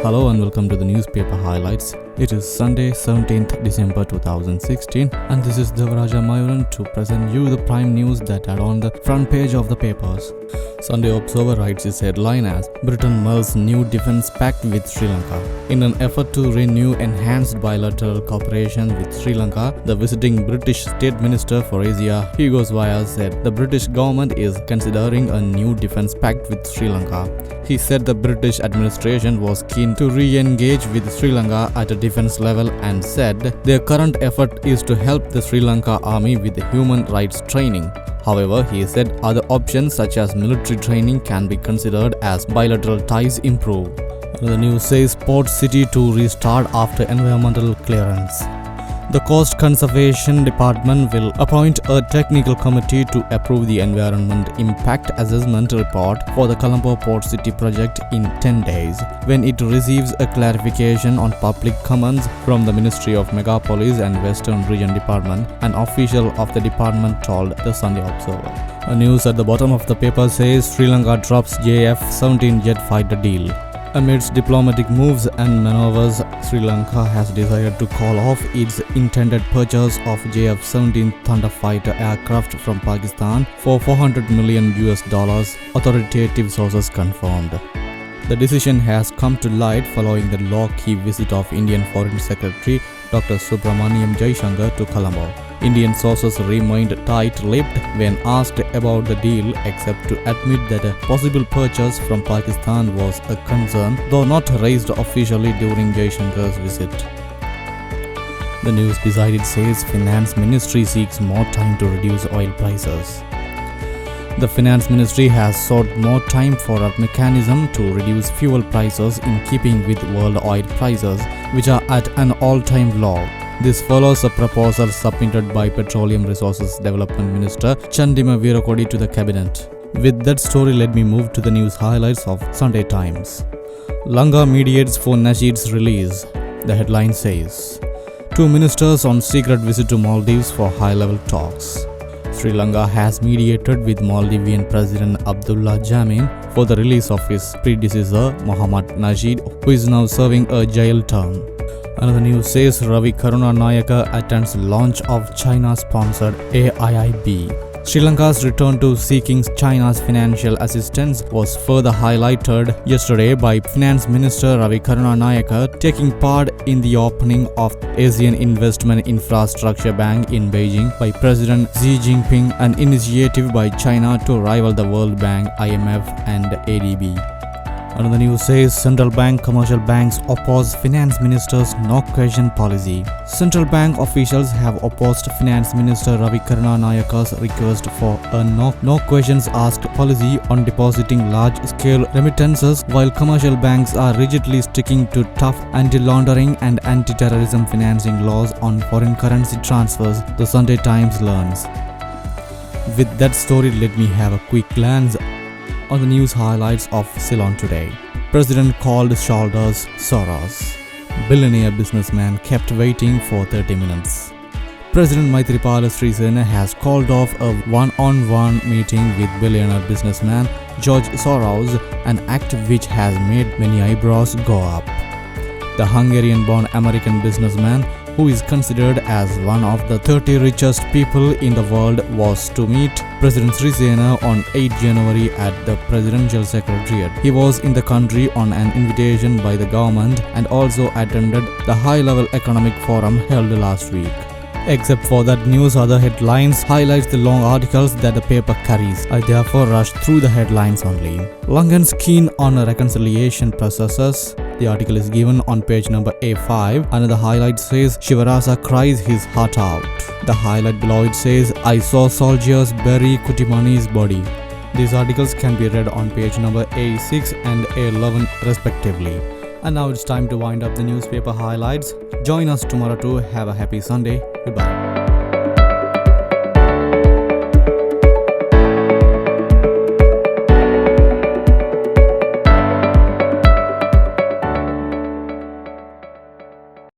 Hello and welcome to the newspaper highlights. It is Sunday, 17th December 2016 and this is Devaraja Mayuran to present you the prime news that are on the front page of the papers. Sunday Observer writes its headline as Britain mulls new defence pact with Sri Lanka. In an effort to renew enhanced bilateral cooperation with Sri Lanka, the visiting British State Minister for Asia, Hugo Zwaya, said the British government is considering a new defence pact with Sri Lanka. He said the British administration was keen to re-engage with Sri Lanka at a defence level and said their current effort is to help the Sri Lanka army with human rights training. However, he said other options such as military training can be considered as bilateral ties improve. The news says Port City to restart after environmental clearance. The Coast Conservation Department will appoint a technical committee to approve the Environment Impact Assessment report for the Colombo Port City project in 10 days, when it receives a clarification on public comments from the Ministry of Megapolis and Western Region Department, an official of the department told the Sunday Observer. A news at the bottom of the paper says Sri Lanka drops JF-17 jet fighter deal. Amidst diplomatic moves and maneuvers, Sri Lanka has decided to call off its intended purchase of JF-17 Thunder fighter aircraft from Pakistan for $400 million, authoritative sources confirmed. The decision has come to light following the low-key visit of Indian Foreign Secretary Dr. Subramaniam Jaishankar to Colombo. Indian sources remained tight-lipped when asked about the deal, except to admit that a possible purchase from Pakistan was a concern, though not raised officially during Jaishankar's visit. The news beside it says Finance Ministry seeks more time to reduce oil prices. The Finance Ministry has sought more time for a mechanism to reduce fuel prices in keeping with world oil prices, which are at an all-time low. This follows a proposal submitted by Petroleum Resources Development Minister Chandima Veerakodi to the cabinet. With that story, let me move to the news highlights of Sunday Times. Lanka mediates for Nasheed's release. The headline says, two ministers on secret visit to Maldives for high-level talks. Sri Lanka has mediated with Maldivian President Abdullah Jammeh for the release of his predecessor Mohammad Nasheed, who is now serving a jail term. Another news says Ravi Karunanayake attends launch of China-sponsored AIIB. Sri Lanka's return to seeking China's financial assistance was further highlighted yesterday by Finance Minister Ravi Karunanayake taking part in the opening of Asian Investment Infrastructure Bank in Beijing by President Xi Jinping, an initiative by China to rival the World Bank, IMF and ADB. Another news says Central Bank commercial banks oppose Finance Minister's no-question policy. Central Bank officials have opposed Finance Minister Ravi Karunanayake's request for a no-questions-asked policy on depositing large-scale remittances, while commercial banks are rigidly sticking to tough anti-laundering and anti-terrorism financing laws on foreign currency transfers, the Sunday Times learns. With that story, let me have a quick glance on the news highlights of Ceylon today. President called shoulders Soros. Billionaire businessman kept waiting for 30 minutes. President Maithripala Sirisena has called off a one-on-one meeting with billionaire businessman George Soros, an act which has made many eyebrows go up. The Hungarian-born American businessman, who is considered as one of the 30 richest people in the world, was to meet President Sirisena on 8 January at the Presidential Secretariat. He was in the country on an invitation by the government and also attended the high-level economic forum held last week. Except for that news, other headlines highlights the long articles that the paper carries. I therefore rushed through the headlines only. Lankans keen on reconciliation processes. The article is given on page number A5. Another highlight says Shivarasa cries his heart out. The highlight below it says I saw soldiers bury Kutimani's body. These articles can be read on page number A6 and A11 respectively. And now it's time to wind up the newspaper highlights. Join us tomorrow to have a happy Sunday. Goodbye.